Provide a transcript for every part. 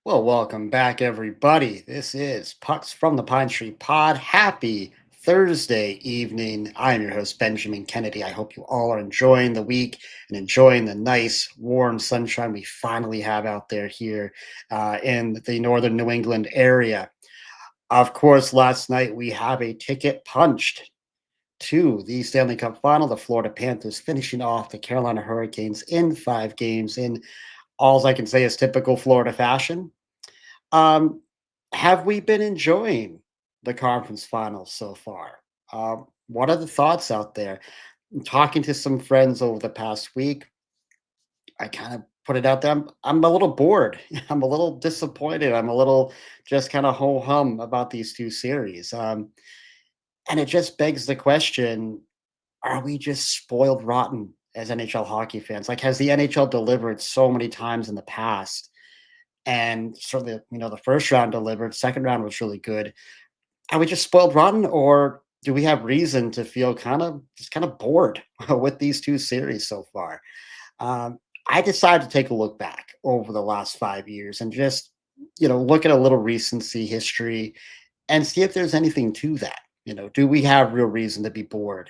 Well, welcome back, everybody. This is Pucks from the Pine Street Pod. Happy Thursday evening. I am your host, Benjamin Kennedy. I hope you all are enjoying the week and enjoying the nice, warm sunshine we finally have out there here in the northern New England area. Of course, last night we have a ticket punched to the Stanley Cup final. The Florida Panthers finishing off the Carolina Hurricanes in 5 games in all I can say is typical Florida fashion. Um, have we been enjoying the conference finals so far? What are the thoughts out there? Talking to some friends over the past week, I kind of put it out there. I'm a little bored. I'm a little disappointed. I'm a little just kind of ho hum about these two series. And it just begs the question: are we just spoiled rotten as NHL hockey fans? Like, has the NHL delivered so many times in the past? And certainly, the first round delivered, second round was really good. Are we just spoiled rotten, or do we have reason to feel kind of bored with these two series so far? Um, I decided to take a look back over the last 5 years and just look at a little recency history and see if there's anything to that. Do we have real reason to be bored?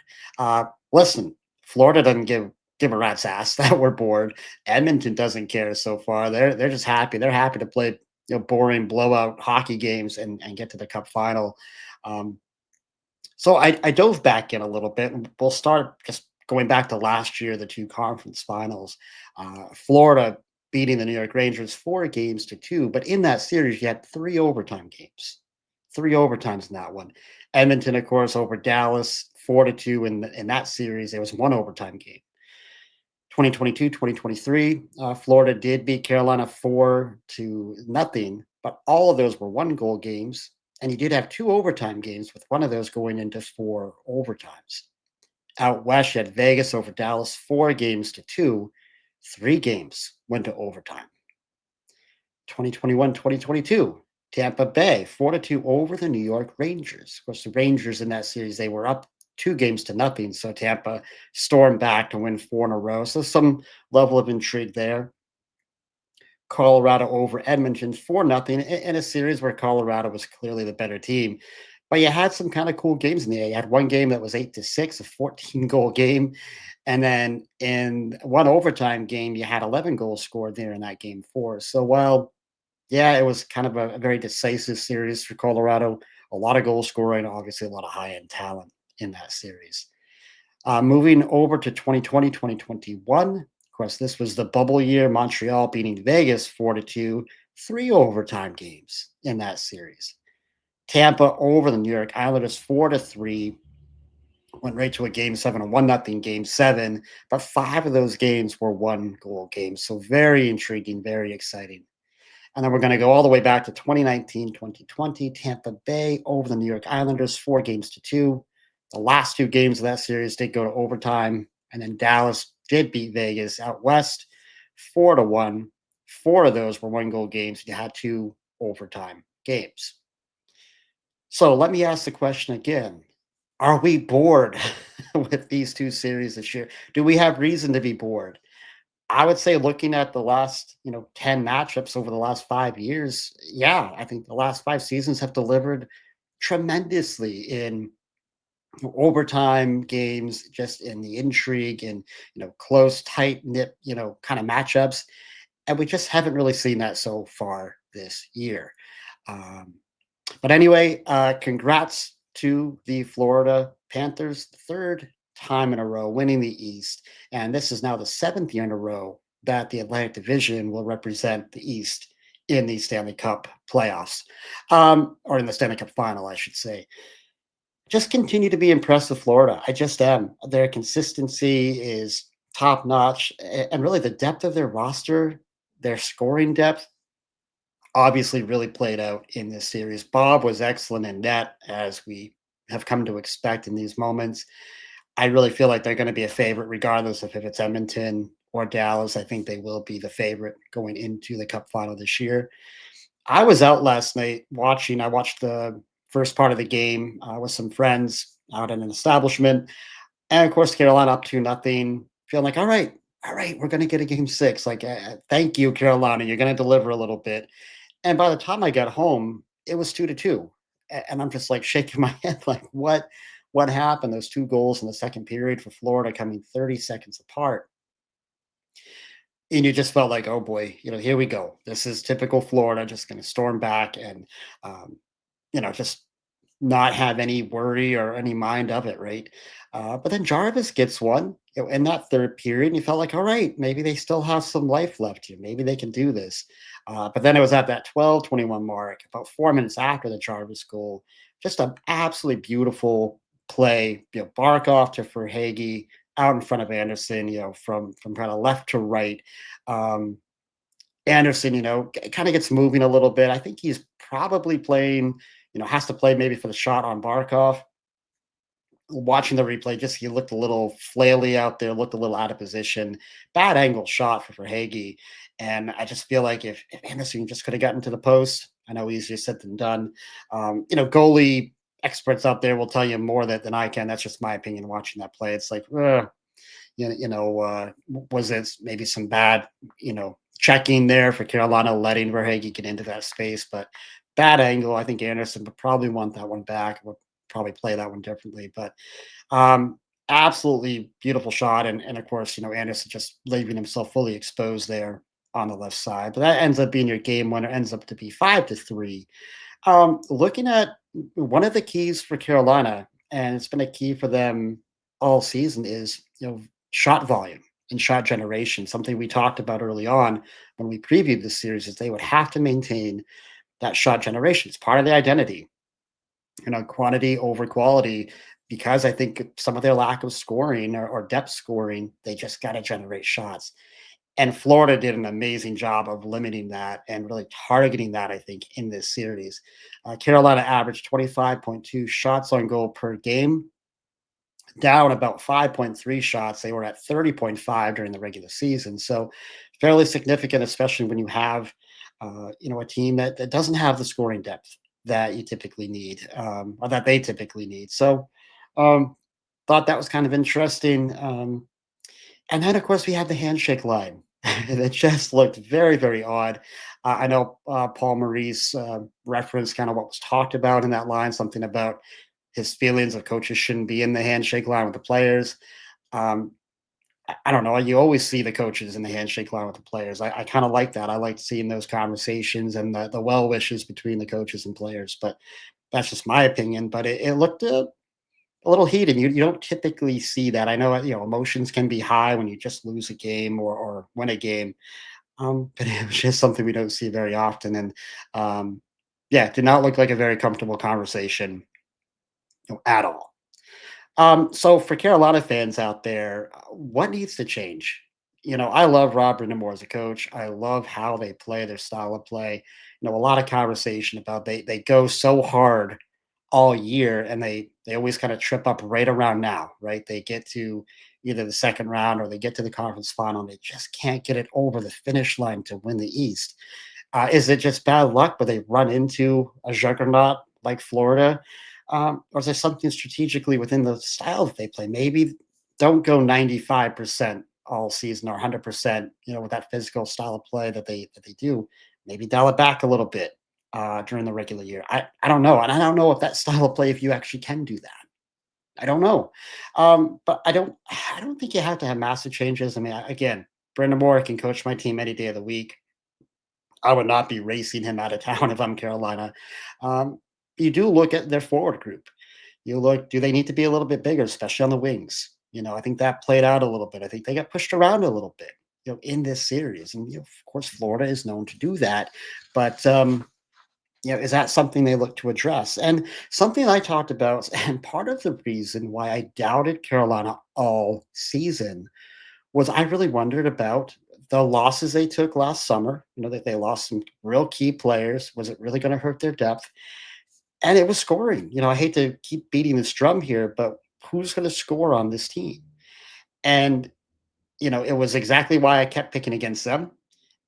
Listen, Florida doesn't give a rat's ass that we're bored. Edmonton doesn't care so far. They're just happy. They're happy to play boring blowout hockey games and get to the cup final. Um, so I dove back in a little bit, and we'll start just going back to last year, the two conference finals. Florida beating the New York Rangers 4 games to 2, but in that series, you had three overtime games, three overtimes in that one. Edmonton, of course, over Dallas 4-2 in that series. There was one overtime game. 2022, 2023, Florida did beat Carolina 4-0, but all of those were one goal games. And you did have two overtime games, with one of those going into four overtimes. Out west, you had Vegas over Dallas 4 games to 2. 3 games went to overtime. 2021, 2022, Tampa Bay 4-2 over the New York Rangers. Of course, the Rangers in that series, they were up 2 games to 0. So Tampa stormed back to win four in a row. So some level of intrigue there. Colorado over Edmonton 4-0 in a series where Colorado was clearly the better team. But you had some kind of cool games in the A. You had one game that was 8-6, a 14 goal game. And then in one overtime game, you had 11 goals scored there in that game four. So while yeah, it was kind of a very decisive series for Colorado. A lot of goal scoring, obviously a lot of high-end talent in that series. Moving over to 2020, 2021. Of course, this was the bubble year. Montreal beating Vegas 4-2, three overtime games in that series. Tampa over the New York Islanders 4-3. Went right to a game seven, a 1-0 game seven, but five of those games were one goal games. So very intriguing, very exciting. And then we're going to go all the way back to 2019, 2020. Tampa Bay over the New York Islanders, 4 games to 2. The last two games of that series did go to overtime. And then Dallas did beat Vegas out west, 4-1. Four of those were one goal games. You had two overtime games. So let me ask the question again. Are we bored with these two series this year? Do we have reason to be bored? I would say, looking at the last, 10 matchups over the last 5 years, yeah, I think the last 5 seasons have delivered tremendously in overtime games, just in the intrigue and, close, tight knit, kind of matchups. And we just haven't really seen that so far this year. Um, but anyway, congrats to the Florida Panthers, third time in a row winning the East. And this is now the seventh year in a row that the Atlantic Division will represent the East in the Stanley Cup playoffs, or in the Stanley Cup final, I should say. Just continue to be impressed with Florida. I just am. Their consistency is top notch, and really the depth of their roster, their scoring depth, obviously really played out in this series. Bob was excellent in net, as we have come to expect in these moments. I really feel like they're going to be a favorite, regardless of if it's Edmonton or Dallas. I think they will be the favorite going into the Cup final this year. I was out last night watching. I watched the first part of the game with some friends out in an establishment, and of course, Carolina up 2-0. Feeling like, all right, we're going to get a game six. Like, thank you, Carolina. You're going to deliver a little bit. And by the time I got home, it was 2-2. And I'm just like shaking my head, like, what happened? Those two goals in the second period for Florida coming 30 seconds apart. And you just felt like, oh boy, here we go. This is typical Florida, just going to storm back and, um, just not have any worry or any mind of it, right? But then Jarvis gets one in that third period, and you felt like, all right, maybe they still have some life left here. Maybe they can do this. But then it was at that 12:21 mark, about 4 minutes after the Jarvis goal, just an absolutely beautiful play. Barkov to Verhaeghe out in front of Anderson, from kind of left to right. Um, Anderson, kind of gets moving a little bit. I think he's probably playing, has to play maybe for the shot on Barkov. Watching the replay, just he looked a little flaily out there, looked a little out of position. Bad angle shot for Verhaeghe. And I just feel like if Anderson just could have gotten to the post, I know easier said than done. Goalie experts out there will tell you more than I can. That's just my opinion watching that play. It's like, was it maybe some bad, checking there for Carolina, letting Verhaeghe get into that space, but bad angle. I think Anderson would probably want that one back. Would probably play that one differently, but um, absolutely beautiful shot, and of course, Anderson just leaving himself fully exposed there on the left side. But that ends up being your game winner. Ends up to be 5-3. Looking at one of the keys for Carolina, and it's been a key for them all season, is shot volume and shot generation. Something we talked about early on when we previewed this series is they would have to maintain that shot generation. It's part of the identity, quantity over quality. Because I think some of their lack of scoring or depth scoring, they just got to generate shots. And Florida did an amazing job of limiting that and really targeting that, I think, in this series. Carolina averaged 25.2 shots on goal per game, down about 5.3 shots. They were at 30.5 during the regular season. So fairly significant, especially when you have, a team that doesn't have the scoring depth that you typically need, or that they typically need. So um, thought that was kind of interesting. And then, of course, we have the handshake line that just looked very, very odd. I know Paul Maurice referenced kind of what was talked about in that line, something about his feelings of coaches shouldn't be in the handshake line with the players. Um, I don't know. You always see the coaches in the handshake line with the players. I kind of like that. I like seeing those conversations and the well wishes between the coaches and players. But that's just my opinion. But it looked a little heated. You don't typically see that. I know emotions can be high when you just lose a game or win a game, but it was just something we don't see very often. And yeah, it did not look like a very comfortable conversation, at all. So for Carolina fans out there, what needs to change? I love Rob Brindamore as a coach. I love how they play, their style of play. A lot of conversation about they go so hard all year, and they always kind of trip up right around now, right? They get to either the second round or they get to the conference final, and they just can't get it over the finish line to win the East. Is it just bad luck, but they run into a juggernaut like Florida? Or is there something strategically within the style that they play? Maybe don't go 95% all season or 100%, with that physical style of play that they do. Maybe dial it back a little bit during the regular year. I don't know. And I don't know if that style of play, if you actually can do that. I don't know. But I don't think you have to have massive changes. I mean, again, Brendan Moore can coach my team any day of the week. I would not be racing him out of town if I'm Carolina. Um, you do look at their forward group. You look, do they need to be a little bit bigger, especially on the wings? I think that played out a little bit. I think they got pushed around a little bit, in this series. And of course, Florida is known to do that. But is that something they look to address? And something I talked about, and part of the reason why I doubted Carolina all season was I really wondered about the losses they took last summer. That they lost some real key players. Was it really going to hurt their depth? And it was scoring. I hate to keep beating this drum here, but who's going to score on this team? And it was exactly why I kept picking against them.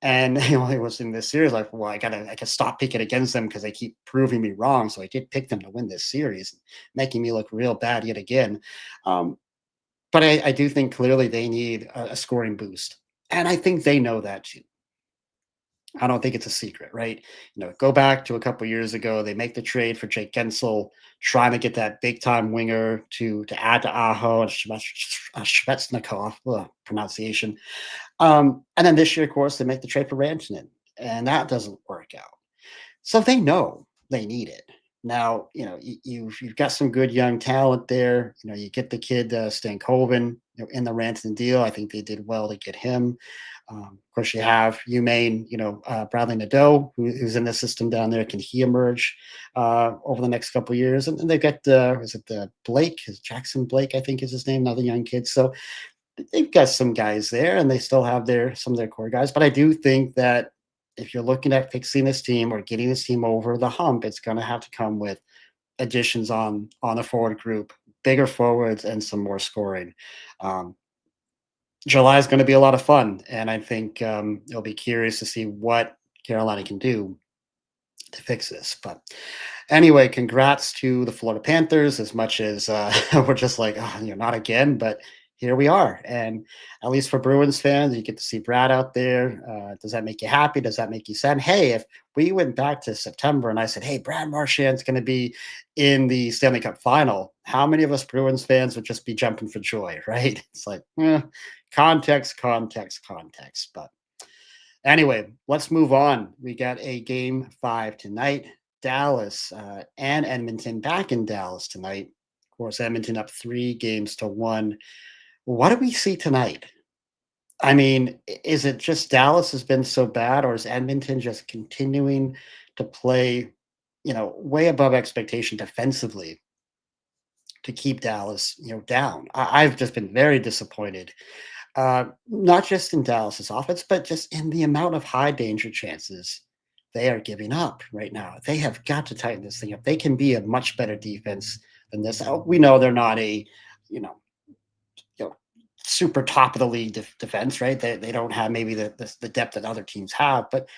And it was in this series like, well, I gotta stop picking against them because they keep proving me wrong. So I did pick them to win this series, making me look real bad yet again. Um, but I do think clearly they need a scoring boost. And I think they know that too. I don't think it's a secret, right? Go back to a couple years ago. They make the trade for Jake Gensel, trying to get that big time winger to add to Aho and Shvetsnikov, pronunciation. And then this year, of course, they make the trade for Rantanen, and that doesn't work out. So they know they need it. Now, you've got some good young talent there. You get the kid Stankoven, in the Rantanen deal. I think they did well to get him. Of course, you have Humane, Bradley Nadeau, who's in the system down there. Can he emerge over the next couple of years? And they've got, is it the Blake? Is Jackson Blake, I think is his name, another young kid. So they've got some guys there, and they still have some of their core guys. But I do think that if you're looking at fixing this team or getting this team over the hump, it's going to have to come with additions on the forward group, bigger forwards, and some more scoring. Um, July is going to be a lot of fun, and I think it'll be curious to see what Carolina can do to fix this. But anyway, congrats to the Florida Panthers. As much as we're just like, oh, not again, but here we are. And at least for Bruins fans, you get to see Brad out there. Does that make you happy? Does that make you sad? Hey, if we went back to September and I said, hey, Brad Marchand's going to be in the Stanley Cup final, how many of us Bruins fans would just be jumping for joy, right? It's like, context, context, context. But anyway, let's move on. We got a game 5 tonight. Dallas and Edmonton back in Dallas tonight. Of course, Edmonton up 3-1. What do we see tonight? I mean, is it just Dallas has been so bad, or is Edmonton just continuing to play, way above expectation defensively to keep Dallas, down? I've just been very disappointed, not just in Dallas's offense, but just in the amount of high danger chances they are giving up right now. They have got to tighten this thing up. They can be a much better defense than this. We know they're not a, you know, you know, super top of the league defense, right? They don't have maybe the depth that other teams have, but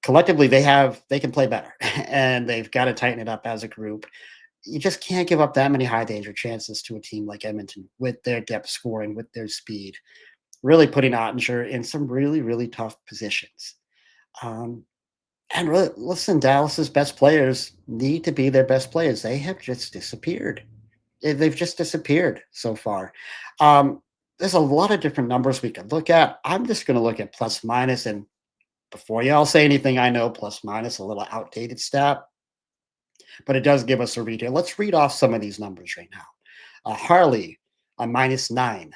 collectively they can play better, and they've got to tighten it up as a group. You just can't give up that many high danger chances to a team like Edmonton with their depth scoring, with their speed, really putting Ottinger in some really, really tough positions. Um, and really, listen, Dallas's best players need to be their best players. They have just disappeared. They've just disappeared so far. Um, there's a lot of different numbers we could look at. I'm just going to look at plus minus. And before y'all say anything, I know plus minus a little outdated stat, but it does give us a read here. Let's read off some of these numbers right now. Harley, a -9.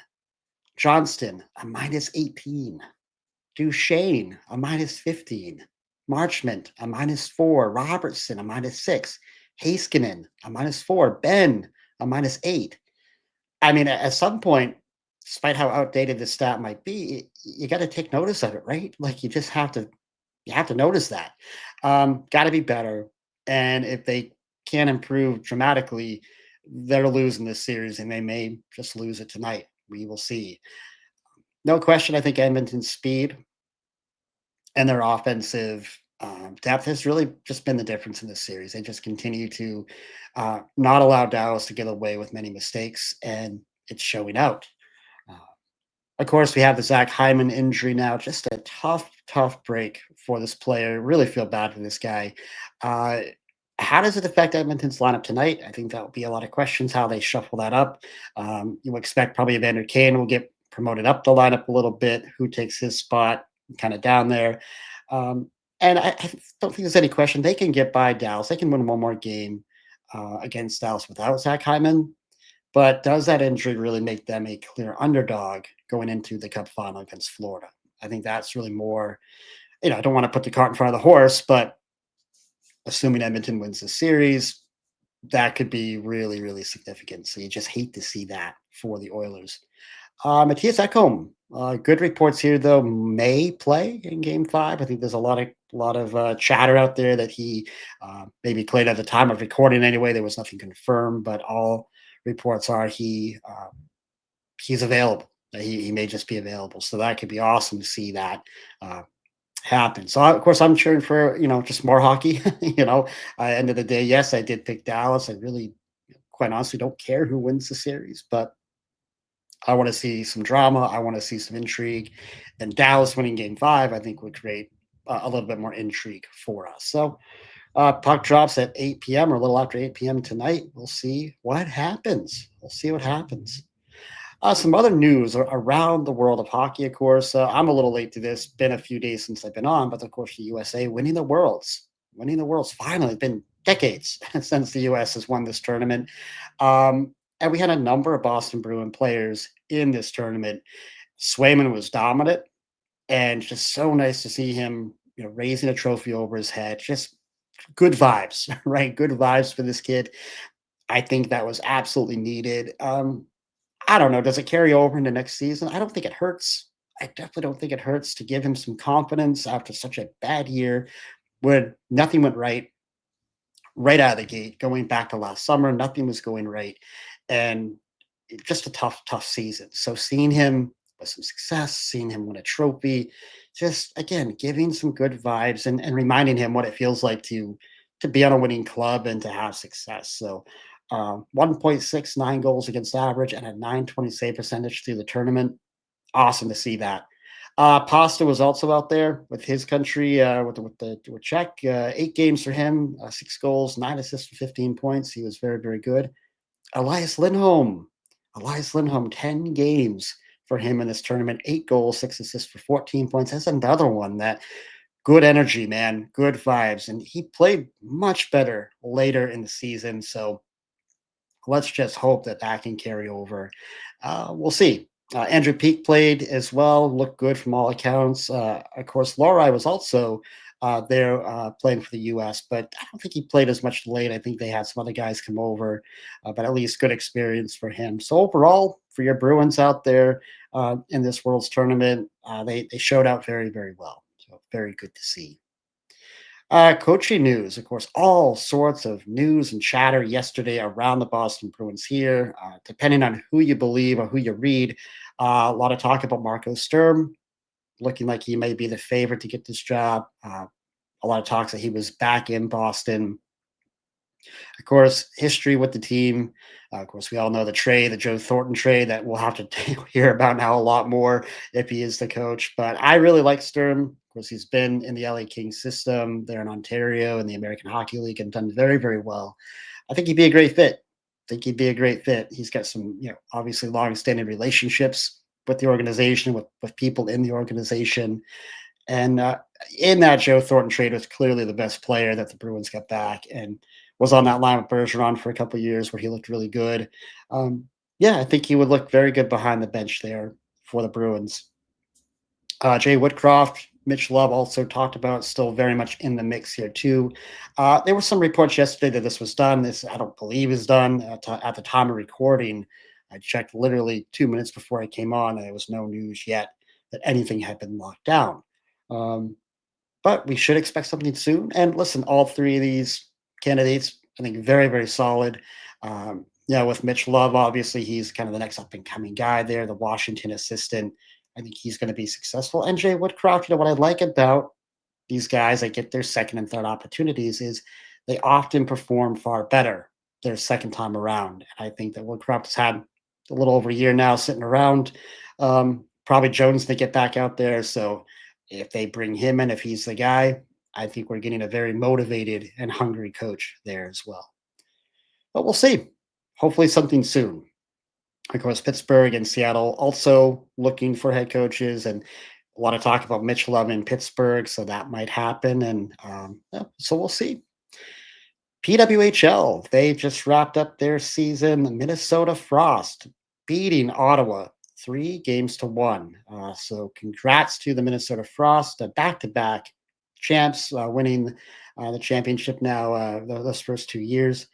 Johnston, a -18. Duchesne, a -15. Marchment, a -4. Robertson, a -6. Heiskanen, a -4. Ben, a -8. I mean, at some point, despite how outdated this stat might be, you got to take notice of it, right? Like you have to notice that. Got to be better, and if they can't improve dramatically, they're losing this series, and they may just lose it tonight. We will see. No question, I think Edmonton's speed and their offensive depth has really just been the difference in this series. They just continue to not allow Dallas to get away with many mistakes, and it's showing out. Uh, of course, we have the Zach Hyman injury now. Just a tough, tough break for this player. Really feel bad for this guy. Uh, how does it affect Edmonton's lineup tonight? I think that will be a lot of questions how they shuffle that up. You expect probably Evander Kane will get promoted up the lineup a little bit. Who takes his spot? Kind of down there. Um, and I don't think there's any question they can get by Dallas. They can win one more game against Dallas without Zach Hyman. But does that injury really make them a clear underdog going into the Cup final against Florida? I think that's really more. I don't want to put the cart in front of the horse, but assuming Edmonton wins the series, that could be really, really significant. So you just hate to see that for the Oilers. Matthias Ekholm, good reports here though, may play in Game 5. I think there's a lot of chatter out there that he maybe played at the time of recording. Anyway, there was nothing confirmed, but all reports are he's available. He may just be available, so that could be awesome to see that uh, happen. So of course I'm cheering for just more hockey. End of the day, yes, I did pick Dallas. I really, quite honestly, don't care who wins the series, but I want to see some drama. I want to see some intrigue. And Dallas winning Game 5, I think, would create a little bit more intrigue for us. So puck drops at 8 p.m. or a little after 8 p.m. tonight. We'll see what happens. We'll see what happens. Some other news around the world of hockey, of course. I'm a little late to this. Been a few days since I've been on, but of course, the USA winning the Worlds. Winning the Worlds. Finally, it's been decades since the US has won this tournament. And we had a number of Boston Bruin players in this tournament. Swayman was dominant, and just so nice to see him, raising a trophy over his head. Just good vibes, right? Good vibes for this kid. I think that was absolutely needed. I don't know. Does it carry over into next season? I don't think it hurts. I definitely don't think it hurts to give him some confidence after such a bad year when nothing went right out of the gate. Going back to last summer, nothing was going right. And just a tough season. So seeing him with some success, seeing him win a trophy, just again giving some good vibes and reminding him what it feels like to be on a winning club and to have success. So 1.69 goals against average and a 920 save percentage through the tournament. Awesome to see that. Pasta was also out there with his country with Czech. 8 games for him, 6 goals, 9 assists for 15 points. He was very good. Elias Lindholm. Elias Lindholm, 10 games for him in this tournament, 8 goals, 6 assists for 14 points. That's another one that good energy, man, good vibes. And he played much better later in the season. So let's just hope that that can carry over. We'll see. Andrew Peak played as well, looked good from all accounts. Of course, Laurie was also there playing for the U.S., but I don't think he played as much late. I think they had some other guys come over, but at least good experience for him. So overall, for your Bruins out there in this World's tournament, they showed out very well. So very good to see. Coaching news, of course, all sorts of news and chatter yesterday around the Boston Bruins here. Depending on who you believe or who you read, a lot of talk about Marco Sturm, looking like he may be the favorite to get this job. A lot of talks that he was back in Boston. Of course, history with the team. Of course, we all know the trade, the Joe Thornton trade that we'll have to hear about now a lot more if he is the coach. But I really like Sturm. Of course, he's been in the LA Kings system there in Ontario in the American Hockey League and done very well. I think he'd be a great fit. I think he'd be a great fit. He's got some, obviously long-standing relationships with the organization, with people in the organization. And in that Joe Thornton trade was clearly the best player that the Bruins got back and was on that line with Bergeron for a couple of years where he looked really good. Yeah, I think he would look very good behind the bench there for the Bruins. Jay Woodcroft, Mitch Love also talked about, still very much in the mix here too. There were some reports yesterday that this was done. This I don't believe is done at the time of recording. I checked literally 2 minutes before I came on, and there was no news yet that anything had been locked down. Um, but we should expect something soon. And listen, all three of these candidates, I think, very solid. With Mitch Love, obviously, he's kind of the next up and coming guy there, the Washington assistant. I think he's going to be successful. And Jay Woodcroft, what I like about these guys that get their second and third opportunities is they often perform far better their second time around. And I think that Woodcroft has had a little over a year now sitting around. Probably Jones to get back out there. So if they bring him in, if he's the guy, I think we're getting a very motivated and hungry coach there as well. But we'll see. Hopefully, something soon. Of course, Pittsburgh and Seattle also looking for head coaches, and a lot of talk about Mitch Love in Pittsburgh, so that might happen. And yeah, so we'll see. PWHL, they just wrapped up their season. Minnesota Frost beating Ottawa 3 games to 1. So congrats to the Minnesota Frost, back-to-back champs, winning the championship now those first 2 years.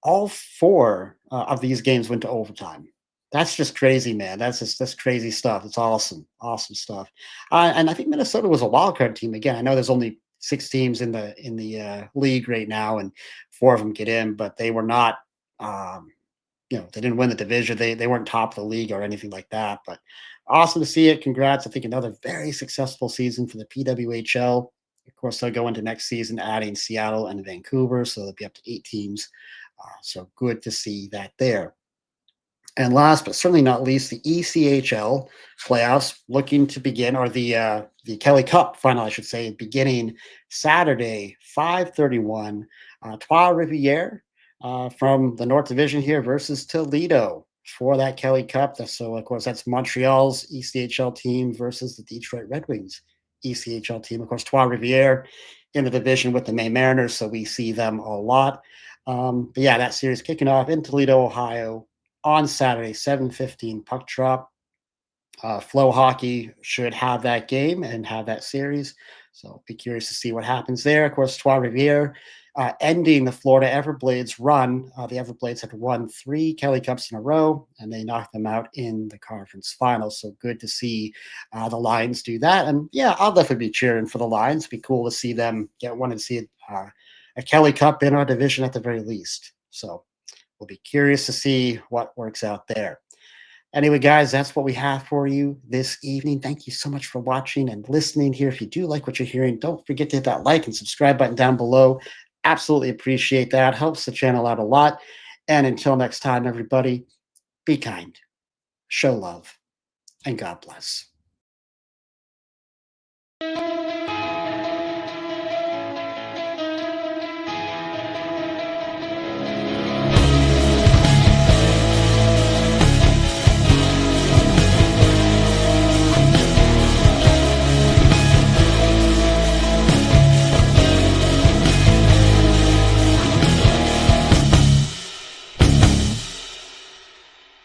All four of these games went to overtime. That's just crazy, man. That's crazy stuff. It's awesome stuff. And I think Minnesota was a wild card team again. I know there's only 6 teams in the league right now, and 4 of them get in, but they were not. They didn't win the division. They weren't top of the league or anything like that. But awesome to see it. Congrats. I think another very successful season for the PWHL. Of course, they'll go into next season adding Seattle and Vancouver, so they'll be up to 8 teams. So good to see that there. And last but certainly not least, the ECHL playoffs looking to begin, or the Kelly Cup final, I should say, beginning Saturday, 5:31. Trois Riviere from the North Division here versus Toledo for that Kelly Cup. So, of course, that's Montreal's ECHL team versus the Detroit Red Wings ECHL team. Of course, Trois Riviere in the division with the May Mariners, so we see them a lot. But yeah, that series kicking off in Toledo, Ohio on Saturday, 7:15 puck drop. Flow Hockey should have that game and have that series. So be curious to see what happens there. Of course, Trois Riviere ending the Florida Everblades run. The Everblades had won 3 Kelly Cups in a row, and they knocked them out in the conference finals. So good to see the Lions do that. And yeah, I'll definitely be cheering for the Lions. It'd be cool to see them get one and see a Kelly Cup in our division at the very least. So we'll be curious to see what works out there. Anyway, guys, that's what we have for you this evening. Thank you so much for watching and listening here. If you do like what you're hearing, don't forget to hit that like and subscribe button down below. Absolutely appreciate that. Helps the channel out a lot. And until next time, everybody, be kind, show love, and God bless.